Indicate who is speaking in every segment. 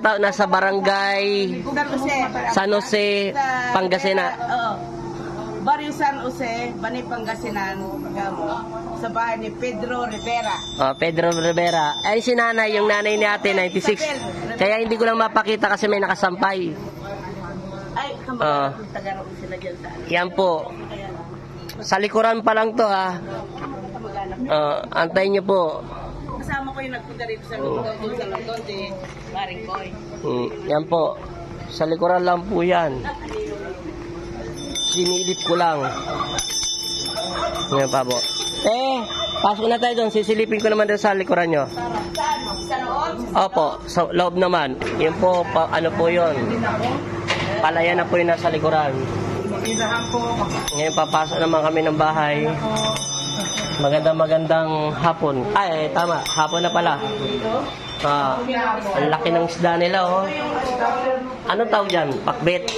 Speaker 1: Nasa barangay San Jose, Pangasinan.
Speaker 2: Oo. Barrio San Jose, Bani Pangasinan, sa bahay ni Pedro Rivera.
Speaker 1: Oh, Pedro Rivera. Ay, si nanay, yung nanay ni ate, 96. Kaya hindi ko lang mapakita kasi may nakasampay.
Speaker 2: Ay, kamag taga-roon sila dyan sa ano.
Speaker 1: Yan po. Sa likuran pa lang to, ha. Antayin nyo po.
Speaker 2: Kasama ko yung nagpunta rito sa London, si Maring Boy.
Speaker 1: Yan po. Sa likuran lang po yan. Sinilip ko lang. Ngayon pa po. Pasok na tayo doon. Sisilipin ko naman doon sa likuran nyo.
Speaker 2: Sa loob?
Speaker 1: Opo, sa loob naman. Yun po, ano po yun. Palayan na po yun nasa likuran. Ngayon papasok naman kami ng bahay. Magandang hapon. Ay, tama. Hapon na pala. Ang laki ng isda nila, oh. Ano tawag dyan? Pakbet?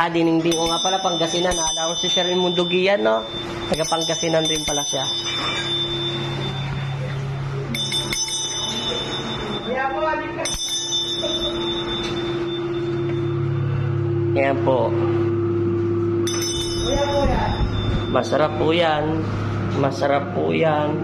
Speaker 1: Dininding. O nga pala, Pangasinan. Alam ko si Sir Mundugian, no? Taga Pangasinan rin pala siya. Yan po. Masarap po yan. Masarap po yan.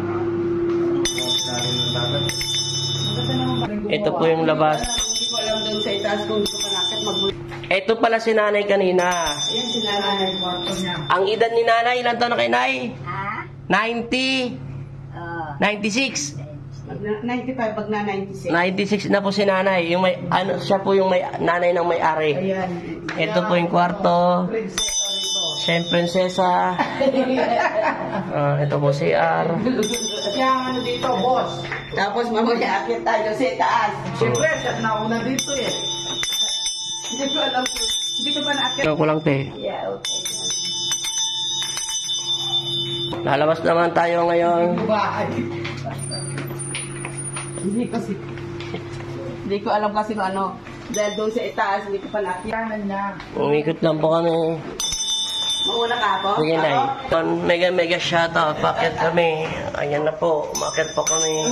Speaker 1: Ito po yung labas.
Speaker 2: Hindi ko alam doon sa itaas kung ito panakit mag-multi.
Speaker 1: Ito pala si nanay kanina.
Speaker 2: Ayan si nanay, kwarto niya.
Speaker 1: Ang edad ni nanay, ilan taon na kay nay?
Speaker 2: Ha?
Speaker 1: 90. 96.
Speaker 2: 95 pag na 96.
Speaker 1: 96 na po si nanay. Yung may, ano, siya po yung may, nanay ng may-ari.
Speaker 2: Ayan.
Speaker 1: Ito po yung kwarto. Siya yung prinsesa. Ito po si R.
Speaker 2: Yung ano dito, boss. Tapos mamaya akit tayo sa itaas. Siyempre, set na ako na dito eh. Hindi ko alam kung, hindi ko pa naakit.
Speaker 1: Ano ko lang, te.
Speaker 2: Yeah, okay.
Speaker 1: Lalabas naman tayo ngayon.
Speaker 2: Bahay. Hindi ko alam kasi kung ano. Dahil doon sa itaas, hindi ko pa naakit.
Speaker 1: Umikot lang po kami.
Speaker 2: Mauna ka po?
Speaker 1: Sige, nay. Mega shoutout. Bakit kami? Ayan na po. Umakit po kami.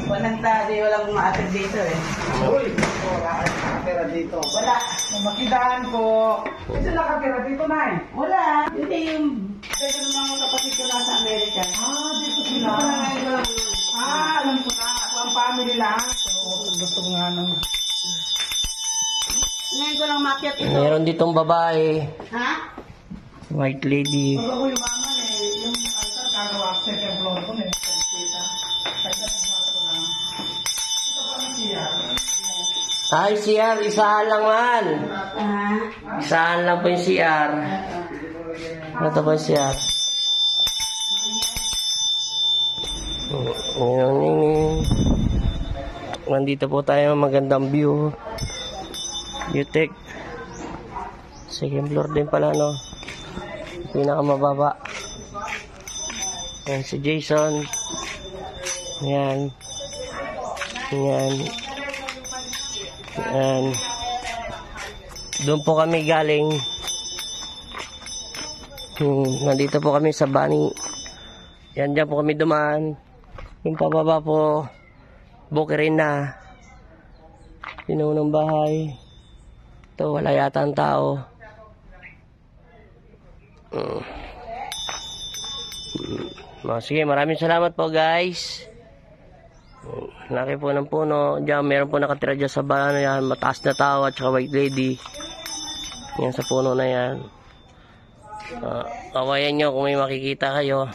Speaker 2: Walang tadi, walang umaakit dito eh.
Speaker 3: Uy, wala kang nakatira dito.
Speaker 2: Wala.
Speaker 3: Makitaan ko. Ito nakatira dito, Nay.
Speaker 2: Wala. Hindi yung pwede naman mga kapatid ko nasa Amerika.
Speaker 3: Dito sila. Alam ko na. Ako ang family lang. So, gusto ko nga nang...
Speaker 2: Ngayon ko lang makiat ito.
Speaker 1: Meron ditong babae.
Speaker 2: Ha?
Speaker 1: White lady.
Speaker 3: Pag ako yung mama yung altar gagawa ako second floor ko na kita. Second floor ko lang. Ito pa ang siya.
Speaker 1: Ay, CR. Isahan lang man. Isahan lang po yung CR. Ito po yung CR. Nandito po tayo. Magandang view. Beautech. Second floor din pala, no? Pinakamababa. Yan si Jason. Yan. Yan. Yan. Doon po kami galing. Nandito po kami sa Bani. Yan, dyan po kami dumaan. Yung pababa po, bukirin na. Pinunong bahay. Ito, wala yata ang tao. Sige, maraming salamat po, guys. Laki po ng puno. Diyan, meron po nakatira dyan sa bala na yan. Mataas na tao at saka white lady. Yan sa puno na yan. Kawayan nyo kung may makikita kayo.